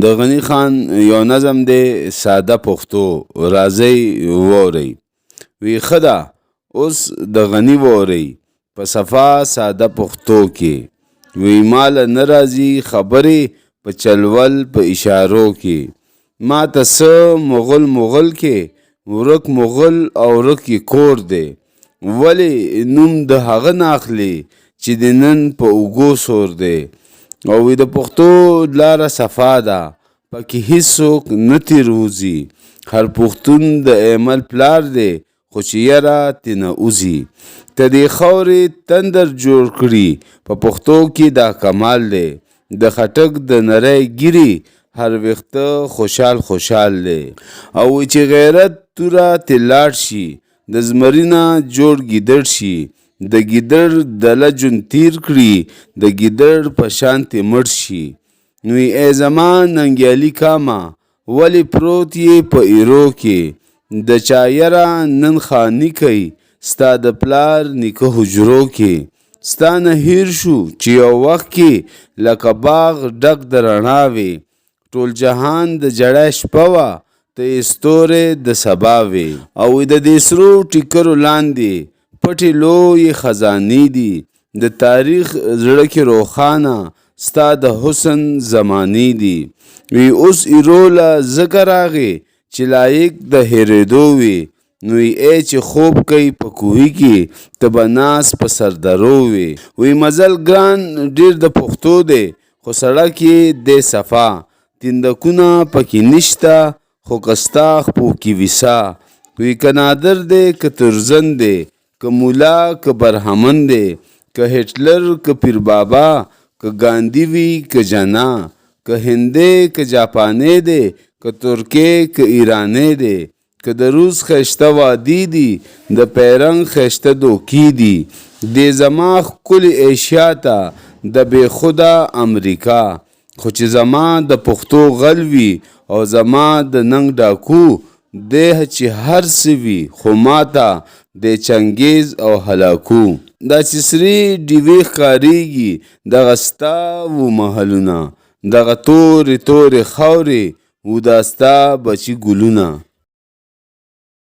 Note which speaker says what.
Speaker 1: د غني خان یو نظم دی ساده پښتو راځئ واورئ. وی ښه ده اوس د غني واورئ په صفا ساده پښتو کې. وی ماله نه راځي خبرې په چلول په اشارو کې. ما ته څه مغل کې ورک مغل او ورک یې کور دی. ولې نوم د هغه نه اخلي چې د نن په اوږو سور دی. او وی د پښتو لاره صفا ده پکې هیڅوک نه تیروځي. هر پښتون د عمل پلار دی خو چې یاره ترنه وځي. ته دې خاورې تندر جوړ کړي په پښتو کې دا کمال دی. د خټک د نری ګیري هر وخته خوشحال دی. او وی چې غیرت توره تلاړ شي د زمرینه جوړ ګیدړ شي. د ګیدړ دله جون تیر کړي د ګیدړ په شانتې مړ شي. نوی ای زما ننګیالي کاما ولی پروت یې په ایرو کې. د چا یره نن خاني کوي ستا د پلار نیکه حجرو کې. ستا نه هیر شو چې یو وخت کې لکه باغ ډک د رڼا وې. ټول جهان د جړی شپه وه ته یې ستوری د سبا وې. او د دې سرو ټیکرو لاندې پټې لویې خزانې دي. د تاریخ زړه کې روښانه ستا د حسن زمانې دي. وی اوس ایروله ځکه راغې چې لایق د هېرېدو وي. نوی ای چې خوب کوي په کوهي کې ته به ناست په سردرو وي. وی مزل ګران ډېر د پښتو دی خو سړک یې دی صفا. تندکونه پکې نشته خو که ستا خپو کې ویسا. وی که نادر دی که ترزن دی که مولا که برهمن دی که هټلر که پیر بابا که ګاندي وي که جنا که هندی که جاپانی دی که ترکی که ایرانی دی که د روس ښایسته وادي دي د پیرنګ ښایسته دوکي دي. دې زما ښکلې ایشیا ته د بې خوده امریکا. خو چې زما د پښتو غل وي او زما د ننګ ډاکو دی چې هر څه وي خو ماته د چنګیز او هلاکو. دا چې سرې ډیوې ښکارېږي دغه ستا و محلونه. دغه تورې خاورې و دا ستا بچي ګلونه.